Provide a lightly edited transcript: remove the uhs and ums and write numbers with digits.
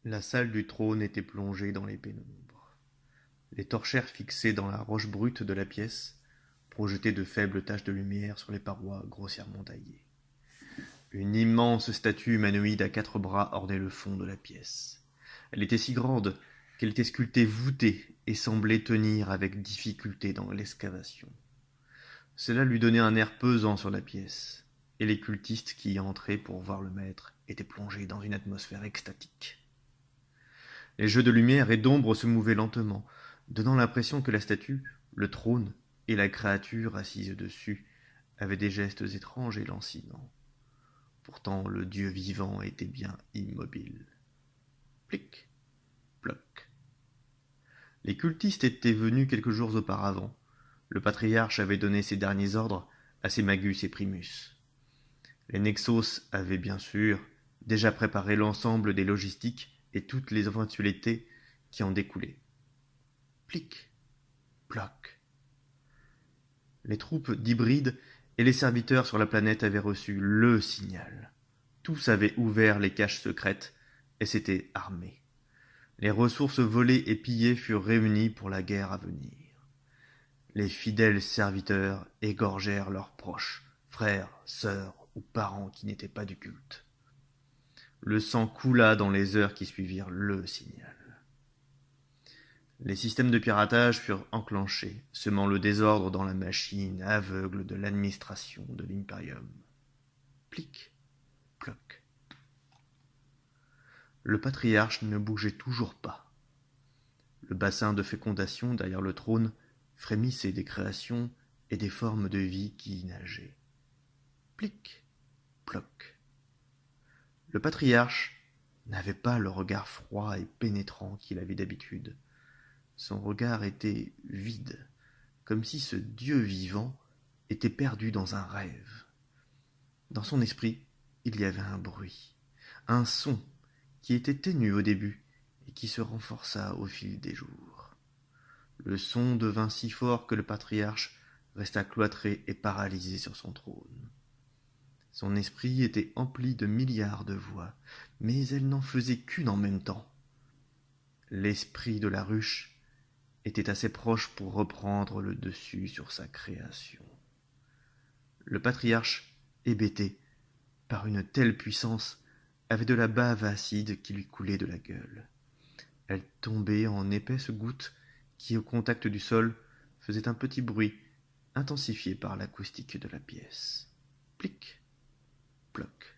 La salle du trône était plongée dans les pénombres. Les torchères fixées dans la roche brute de la pièce projetaient de faibles taches de lumière sur les parois grossièrement taillées. Une immense statue humanoïde à 4 bras ornait le fond de la pièce. Elle était si grande qu'elle était sculptée voûtée et semblait tenir avec difficulté dans l'excavation. Cela lui donnait un air pesant sur la pièce, et les cultistes qui y entraient pour voir le maître étaient plongés dans une atmosphère extatique. Les jeux de lumière et d'ombre se mouvaient lentement, donnant l'impression que la statue, le trône et la créature assise dessus avaient des gestes étranges et lancinants. Pourtant, le Dieu vivant était bien immobile. Plic, ploc. Les cultistes étaient venus quelques jours auparavant. Le patriarche avait donné ses derniers ordres à ses Magus et Primus. Les Nexos avaient bien sûr déjà préparé l'ensemble des logistiques et toutes les éventualités qui en découlaient. Plic, ploc. Les troupes d'hybrides et les serviteurs sur la planète avaient reçu le signal. Tous avaient ouvert les caches secrètes et s'étaient armés. Les ressources volées et pillées furent réunies pour la guerre à venir. Les fidèles serviteurs égorgèrent leurs proches, frères, sœurs ou parents qui n'étaient pas du culte. Le sang coula dans les heures qui suivirent le signal. Les systèmes de piratage furent enclenchés, semant le désordre dans la machine aveugle de l'administration de l'Imperium. Plic, ploc. Le patriarche ne bougeait toujours pas. Le bassin de fécondation derrière le trône frémissait des créations et des formes de vie qui y nageaient. Plic, ploc. Le patriarche n'avait pas le regard froid et pénétrant qu'il avait d'habitude. Son regard était vide, comme si ce Dieu vivant était perdu dans un rêve. Dans son esprit, il y avait un bruit, un son qui était ténu au début et qui se renforça au fil des jours. Le son devint si fort que le patriarche resta cloîtré et paralysé sur son trône. Son esprit était empli de milliards de voix, mais elles n'en faisaient qu'une en même temps. L'esprit de la ruche était assez proche pour reprendre le dessus sur sa création. Le patriarche, hébété par une telle puissance, avait de la bave acide qui lui coulait de la gueule. Elle tombait en épaisses gouttes qui, au contact du sol, faisaient un petit bruit, intensifié par l'acoustique de la pièce. Plic, ploc.